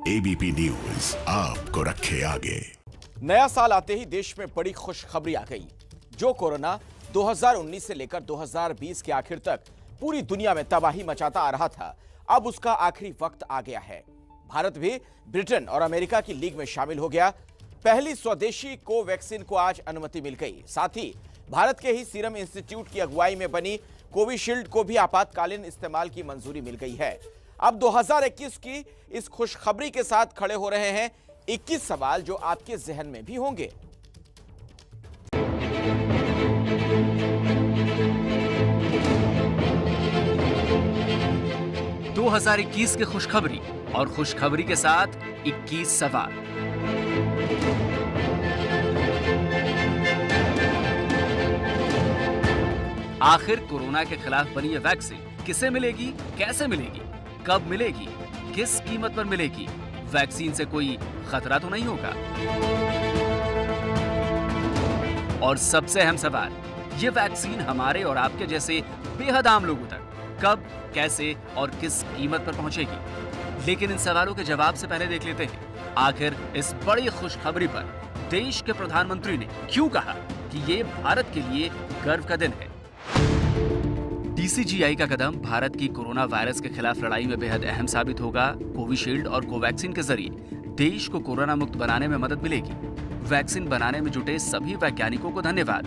ABP news आपको रखे आगे। नया साल आते ही देश में बड़ी खुशखबरी आ गई। जो कोरोना 2019 से लेकर 2020 के आखिर तक पूरी दुनिया में तबाही मचाता आ रहा था, अब उसका आखिरी वक्त आ गया है। भारत भी ब्रिटेन और अमेरिका की लीग में शामिल हो गया। पहली स्वदेशी कोवैक्सीन को आज अनुमति मिल गई। साथ ही भारत के ही सीरम इंस्टीट्यूट की अगुवाई में बनी कोविशील्ड को भी आपातकालीन इस्तेमाल की मंजूरी मिल गई है। अब 2021 की इस खुशखबरी के साथ खड़े हो रहे हैं 21 सवाल जो आपके जहन में भी होंगे। (2021) की खुशखबरी और खुशखबरी के साथ 21 सवाल। आखिर कोरोना के खिलाफ बनी ये वैक्सीन किसे मिलेगी, कैसे मिलेगी, कब मिलेगी, किस कीमत पर मिलेगी? वैक्सीन से कोई खतरा तो नहीं होगा? और सबसे अहम सवाल, ये वैक्सीन हमारे और आपके जैसे बेहद आम लोगों तक कब, कैसे और किस कीमत पर पहुंचेगी? लेकिन इन सवालों के जवाब से पहले देख लेते हैं आखिर इस बड़ी खुशखबरी पर देश के प्रधानमंत्री ने क्यों कहा कि ये भारत के लिए गर्व का दिन है। डीसीजीआई का कदम भारत की कोरोना वायरस के खिलाफ लड़ाई में बेहद अहम साबित होगा। कोविशील्ड और कोवैक्सीन के जरिए देश को कोरोना मुक्त बनाने में मदद मिलेगी। वैक्सीन बनाने में जुटे सभी वैज्ञानिकों को धन्यवाद।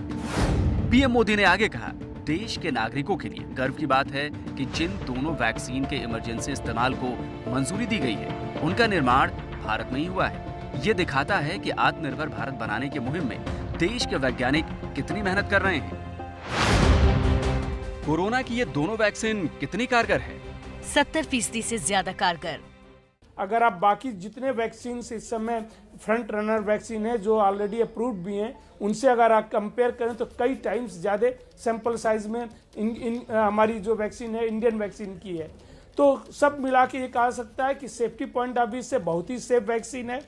पीएम मोदी ने आगे कहा, देश के नागरिकों के लिए गर्व की बात है कि जिन दोनों वैक्सीन के इमरजेंसी इस्तेमाल को मंजूरी दी गई है, उनका निर्माण भारत में ही हुआ है। ये दिखाता है कि आत्मनिर्भर भारत बनाने की मुहिम में देश के वैज्ञानिक कितनी मेहनत कर रहे हैं। कोरोना की ये दोनों वैक्सीन कितनी कारगर है? 70% से ज्यादा कारगर। अगर आप बाकी जितने वैक्सीन इस समय फ्रंट रनर वैक्सीन है जो ऑलरेडी अप्रूव्ड भी हैं, उनसे अगर आप कंपेयर करें तो कई टाइम्स ज़्यादा सैंपल साइज में हमारी जो वैक्सीन है इंडियन वैक्सीन की है। तो सब मिला के ये कहा सकता है कि सेफ्टी पॉइंट ऑफ व्यू से बहुत ही सेफ वैक्सीन है।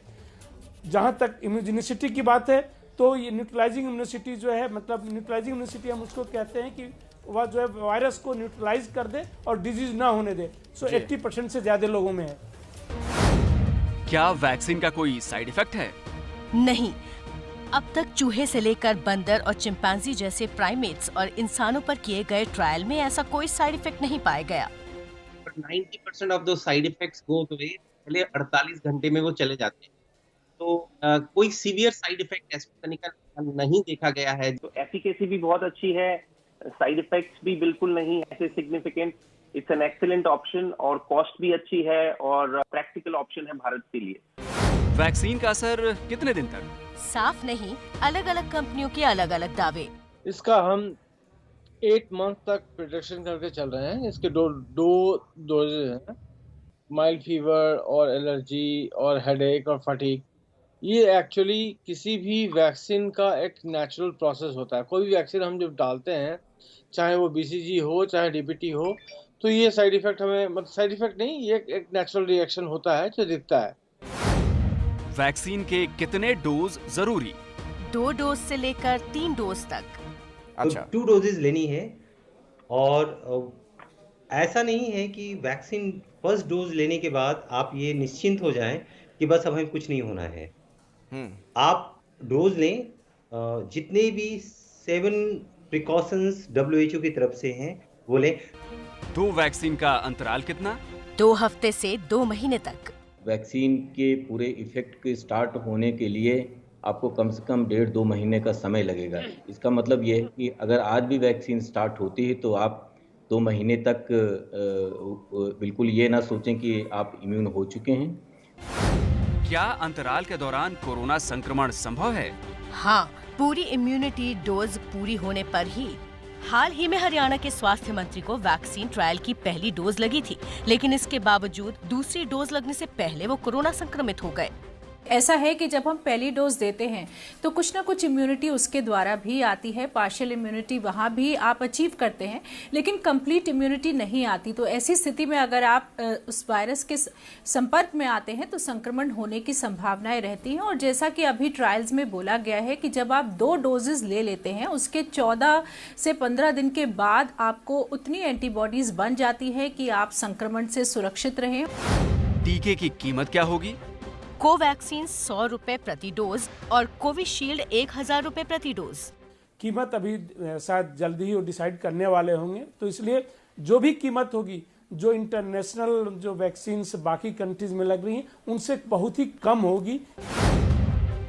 जहाँ तक इम्यूनिसिटी की बात है तो ये न्यूट्रलाइजिंग इम्यूनिसिटी जो है, मतलब न्यूट्रलाइजिंग इम्यूनिसिटी हम उसको कहते हैं कि वह जो है वायरस को न्यूट्रलाइज कर दे और डिजीज ना होने दे। 80% से ज्यादा लोगों में है। क्या वैक्सीन का कोई साइड इफेक्ट है? नहीं, अब तक चूहे से लेकर बंदर और चिंपांजी जैसे प्राइमेट्स और इंसानों पर किए गए ट्रायल में ऐसा कोई साइड इफेक्ट नहीं पाया गया। 90% of the side effects go away, पहले 48 घंटे में वो चले जाते हैं। तो कोई सीवियर साइड इफेक्ट एस्ट्राजेनेका नहीं देखा गया है। तो एफिकेसी भी बहुत अच्छी है, साइड इफेक्ट्स भी बिल्कुल नहीं ऐसे significant. It's an excellent option और कॉस्ट भी अच्छी है और प्रैक्टिकल ऑप्शन है भारत के लिए। वैक्सीन का असर कितने दिन तक? साफ नहीं, अलग अलग कंपनियों के अलग अलग दावे। इसका हम 8 मंथ तक प्रिडिक्शन करके चल रहे हैं। इसके दो डोजेज हैं, माइल्ड फीवर और एलर्जी और हेडेक और फटीग। ये एक्चुअली किसी भी वैक्सीन का एक नेचुरल प्रोसेस होता है। कोई भी वैक्सीन हम जब डालते हैं, चाहे वो बीसीजी हो चाहे डीपीटी हो, तो ये साइड इफेक्ट हमें, मतलब साइड इफेक्ट नहीं, ये एक नेचुरल रिएक्शन होता है जो दिखता है। वैक्सीन के कितने डोज जरूरी? 2 डोज से लेकर 3 डोज तक। अच्छा, 2 डोजेज लेनी है और ऐसा नहीं है कि वैक्सीन फर्स्ट डोज लेने के बाद आप ये निश्चिंत हो जाएं कि बस अब हमें कुछ नहीं होना है। आप डोज लें, जितने भी 7 प्रिकॉशंस WHO की तरफ से हैं वो लें। 2 वैक्सीन का अंतराल कितना? 2 हफ्ते से 2 महीने तक। वैक्सीन के पूरे इफेक्ट के स्टार्ट होने के लिए आपको कम से कम 1.5-2 महीने का समय लगेगा। इसका मतलब ये है कि अगर आज भी वैक्सीन स्टार्ट होती है तो आप 2 महीने तक बिल्कुल ये ना सोचें कि आप इम्यून हो चुके हैं। क्या अंतराल के दौरान कोरोना संक्रमण संभव है? हाँ, पूरी इम्यूनिटी डोज पूरी होने पर ही। हाल ही में हरियाणा के स्वास्थ्य मंत्री को वैक्सीन ट्रायल की पहली डोज लगी थी, लेकिन इसके बावजूद दूसरी डोज लगने से पहले वो कोरोना संक्रमित हो गए। ऐसा है कि जब हम पहली डोज देते हैं तो कुछ ना कुछ इम्यूनिटी उसके द्वारा भी आती है, पार्शियल इम्यूनिटी वहाँ भी आप अचीव करते हैं, लेकिन कंप्लीट इम्यूनिटी नहीं आती। तो ऐसी स्थिति में अगर आप उस वायरस के संपर्क में आते हैं तो संक्रमण होने की संभावनाएं रहती हैं। और जैसा कि अभी ट्रायल्स में बोला गया है कि जब आप 2 डोजेज ले लेते हैं, उसके 14 से 15 दिन के बाद आपको उतनी एंटीबॉडीज बन जाती है कि आप संक्रमण से सुरक्षित रहें। टीके की कीमत क्या होगी? कोवैक्सीन 100 रुपए प्रति डोज और कोविशील्ड 1000 रुपए प्रति डोज। कीमत अभी शायद जल्दी ही डिसाइड करने वाले होंगे, तो इसलिए जो भी कीमत होगी, जो इंटरनेशनल जो वैक्सीन बाकी कंट्रीज में लग रही हैं उनसे बहुत ही कम होगी।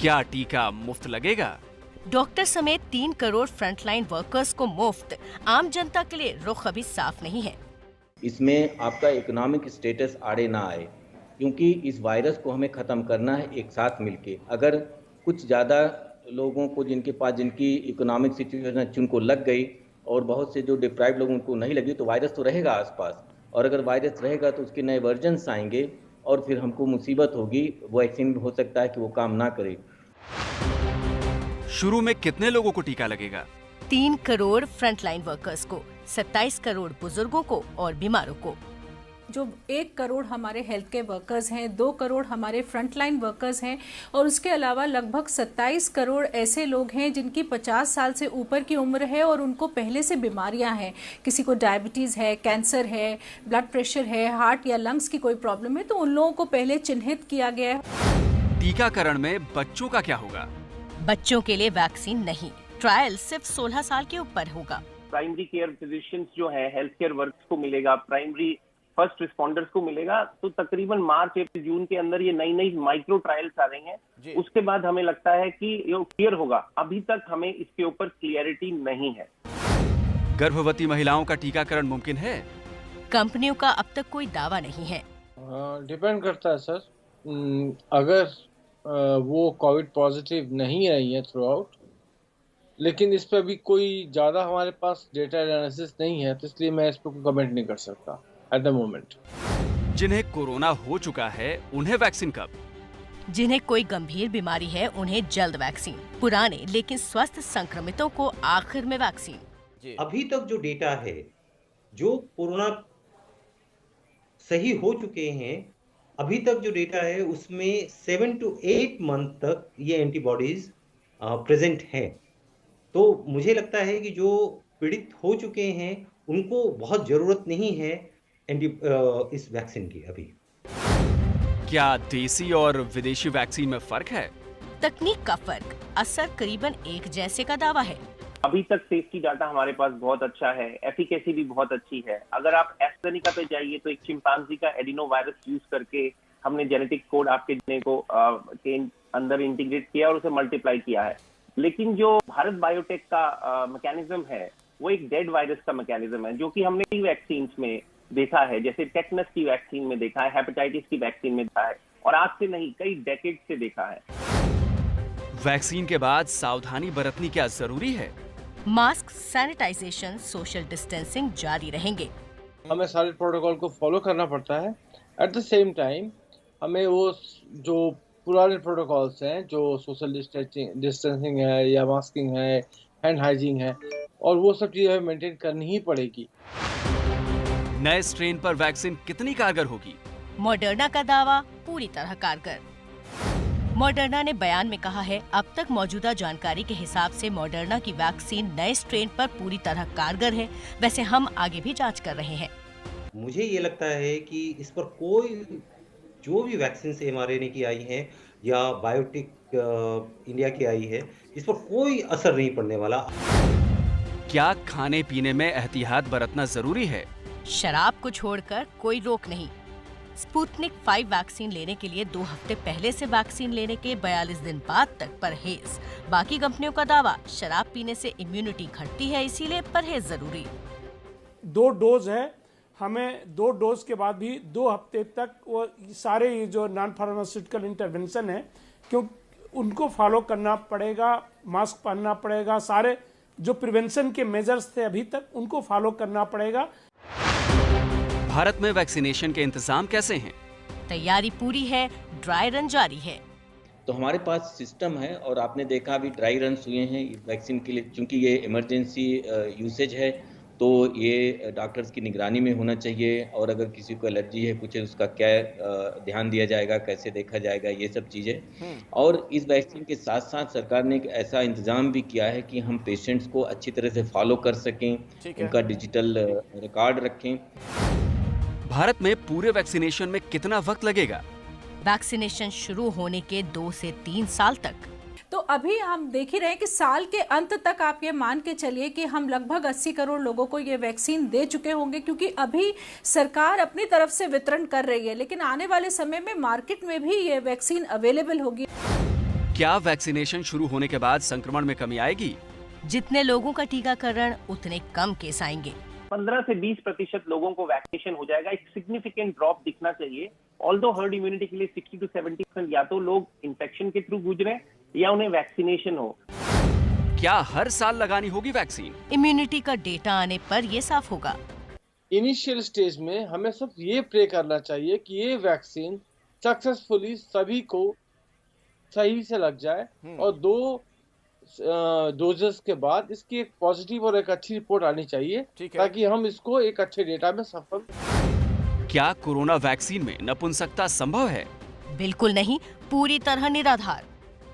क्या टीका मुफ्त लगेगा? डॉक्टर समेत 3 करोड़ फ्रंटलाइन वर्कर्स को मुफ्त, आम जनता के लिए रुख अभी साफ नहीं है। इसमें आपका इकोनॉमिक स्टेटस आड़े ना आए, क्योंकि इस वायरस को हमें ख़त्म करना है एक साथ मिलके। अगर कुछ ज़्यादा लोगों को जिनकी इकोनॉमिक सिचुएशन उनको लग गई और बहुत से जो डिप्राइव लोग उनको नहीं लगी, तो वायरस तो रहेगा आसपास, और अगर वायरस रहेगा तो उसके नए वर्जन्स आएंगे और फिर हमको मुसीबत होगी। वैक्सीन हो सकता है कि वो काम ना करे। शुरू में कितने लोगों को टीका लगेगा? 3 करोड़ फ्रंटलाइन वर्कर्स को, 27 करोड़ बुजुर्गों को और बीमारों को। जो 1 करोड़ हमारे हेल्थ के वर्कर्स हैं, 2 करोड़ हमारे फ्रंटलाइन वर्कर्स हैं और उसके अलावा लगभग 27 करोड़ ऐसे लोग हैं जिनकी 50 साल से ऊपर की उम्र है और उनको पहले से बीमारियां हैं। किसी को डायबिटीज़ है, कैंसर है, ब्लड प्रेशर है, हार्ट या लंग्स की कोई प्रॉब्लम है, तो उन लोगों को पहले चिन्हित किया गया है। टीकाकरण में बच्चों का क्या होगा? बच्चों के लिए वैक्सीन नहीं, ट्रायल सिर्फ 16 साल के ऊपर होगा। प्राइमरी केयर फिजिशियंस जो है, हेल्थ केयर वर्कर्स को मिलेगा, प्राइमरी फर्स्ट रिस्पॉन्डर्स को मिलेगा। तो तकरीबन मार्च अप्रैल जून के अंदर ये नई माइक्रो ट्रायल्स आ रही हैं। उसके बाद हमें लगता है कि ये क्लियर होगा। अभी तक हमें इसके ऊपर क्लियरिटी नहीं है। गर्भवती महिलाओं का टीकाकरण मुमकिन है? कंपनियों का अब तक कोई दावा नहीं है। डिपेंड करता है सर। अगर वो कोविड पॉजिटिव नहीं रही है थ्रू आउट, लेकिन इस पर अभी कोई ज़्यादा हमारे पास डेटा एनालिसिस नहीं है, तो इसलिए मैं इस पर कोई कमेंट नहीं कर सकता एट द मोमेंट। जिन्हें कोरोना हो चुका है उन्हें वैक्सीन कब? जिन्हें कोई गंभीर बीमारी है उन्हें जल्द वैक्सीन, पुराने लेकिन स्वस्थ संक्रमितों को आखिर में वैक्सीन। अभी तक जो डेटा है, जो कोरोना सही हो चुके हैं, अभी तक जो डेटा है उसमें 7 to 8 मंथ तक ये एंटीबॉडीज प्रेजेंट हैं। तो मुझे लगता है कि जो पीड़ित हो चुके हैं उनको बहुत जरूरत नहीं है इस वैक्सीन की अभी। क्या देसी और विदेशी वैक्सीन में फर्क है? तकनीक का फर्क, असर करीबन एक जैसे का दावा है। अभी तक सेफ्टी डाटा हमारे पास बहुत अच्छा है, एफिकेसी भी बहुत अच्छी है। अगर आप एस्ट्रेजेनेका पे जाइए तो एक चिंपांजी का एडिनो वायरस यूज करके हमने जेनेटिक कोड आपके डीएनए को के अंदर इंटीग्रेट किया और उसे मल्टीप्लाई किया है। लेकिन जो भारत बायोटेक का मैकेनिज्म है वो एक डेड वायरस का मैकेनिज्म है, जो कि हमने कई वैक्सीन में देखा है, जैसे टेटनस की वैक्सीन में देखा है, हेपेटाइटिस की वैक्सीन में देखा है, और आज से नहीं कई डेकेड से देखा है। वैक्सीन के बाद सावधानी बरतनी क्या जरूरी है? मास्क, सैनिटाइजेशन, सोशल डिस्टेंसिंग जारी रहेंगे। हमें सारे प्रोटोकॉल को फॉलो करना पड़ता है। एट द सेम टाइम हमें वो जो पुराने प्रोटोकॉल्स हैं, जो सोशल डिस्टेंसिंग है या मास्किंग है, हैंड हाइजीन है, और वो सब चीजें हमें मेंटेन करनी ही पड़ेगी। नए स्ट्रेन पर वैक्सीन कितनी कारगर होगी? मॉडर्ना का दावा पूरी तरह कारगर। मॉडर्ना ने बयान में कहा है, अब तक मौजूदा जानकारी के हिसाब से मॉडर्ना की वैक्सीन नए स्ट्रेन पर पूरी तरह कारगर है। वैसे हम आगे भी जांच कर रहे हैं। मुझे ये लगता है कि इस पर कोई जो भी वैक्सीन से mRNA की आई है या बायोटेक इंडिया की आई है, इस पर कोई असर नहीं पड़ने वाला। क्या खाने पीने में एहतियात बरतना जरूरी है? शराब को छोड़कर कोई रोक नहीं। स्पुतनिक 5 वैक्सीन लेने के लिए 2 हफ्ते पहले से वैक्सीन लेने के 42 दिन बाद तक परहेज। बाकी कंपनियों का दावा, शराब पीने से इम्यूनिटी घटती है, इसीलिए परहेज जरूरी। 2 डोज है, हमें 2 डोज के बाद भी 2 हफ्ते तक वो सारे ये जो नॉन फार्मास्यूटिकल इंटरवेंशन है, क्यों उनको फॉलो करना पड़ेगा, मास्क पहनना पड़ेगा, सारे जो प्रिवेंशन के मेजर्स थे अभी तक उनको फॉलो करना पड़ेगा। भारत में वैक्सीनेशन के इंतजाम कैसे हैं? तैयारी पूरी है, ड्राई रन जारी है। तो हमारे पास सिस्टम है और आपने देखा अभी ड्राई रन हुए हैं वैक्सीन के लिए। चूंकि ये इमरजेंसी यूसेज है तो ये डॉक्टर्स की निगरानी में होना चाहिए, और अगर किसी को एलर्जी है कुछ है उसका क्या ध्यान दिया जाएगा, कैसे देखा जाएगा, ये सब चीज़ें। और इस वैक्सीन के साथ साथ सरकार ने एक ऐसा इंतज़ाम भी किया है कि हम पेशेंट्स को अच्छी तरह से फॉलो कर सकें, उनका डिजिटल रिकॉर्ड रखें। भारत में पूरे वैक्सीनेशन में कितना वक्त लगेगा? वैक्सीनेशन शुरू होने के 2 से 3 साल तक। तो अभी हम देख ही रहे हैं कि साल के अंत तक आप ये मान के चलिए कि हम लगभग 80 करोड़ लोगों को ये वैक्सीन दे चुके होंगे, क्योंकि अभी सरकार अपनी तरफ से वितरण कर रही है, लेकिन आने वाले समय में मार्केट में भी ये वैक्सीन अवेलेबल होगी। क्या वैक्सीनेशन शुरू होने के बाद संक्रमण में कमी आएगी? जितने लोगों का टीकाकरण उतने कम केस आएंगे। 15 से 20% लोगों को वैक्सीनेशन हो जाएगा। एक सिग्निफिकेंट ड्रॉप दिखना चाहिए। ऑल्दो हर्ड इम्यूनिटी के लिए 60 to 70% या तो लोग इन्फेक्शन के थ्रू गुजरे या उन्हें वैक्सीनेशन हो। क्या हर साल लगानी होगी वैक्सीन? इम्यूनिटी का डेटा आने पर ये साफ होगा। इनिशियल स्टेज में हमें सिर्फ ये प्रे करना चाहिए कि ये वैक्सीन सक्सेसफुली सभी को सही से लग जाए और 2 डोजेस के बाद इसकी एक पॉजिटिव और एक अच्छी रिपोर्ट आनी चाहिए, ताकि हम इसको एक अच्छे डेटा में सफल। क्या कोरोना वैक्सीन में नपुंसकता संभव है? बिल्कुल नहीं, पूरी तरह निराधार।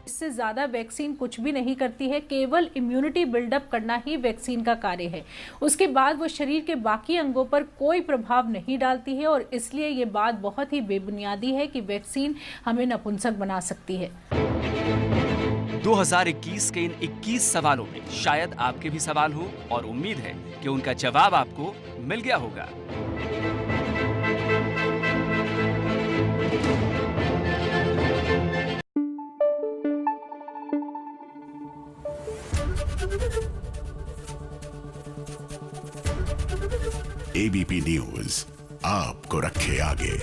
इससे ज्यादा वैक्सीन कुछ भी नहीं करती है, केवल इम्यूनिटी बिल्डअप करना ही वैक्सीन का कार्य है। उसके बाद वो शरीर के बाकी अंगों पर कोई प्रभाव नहीं डालती है, और इसलिए ये बात बहुत ही बेबुनियादी है कि वैक्सीन हमें नपुंसक बना सकती है। 2021 के इन 21 सवालों में शायद आपके भी सवाल हो, और उम्मीद है कि उनका जवाब आपको मिल गया होगा। एबीपी न्यूज आपको रखे आगे।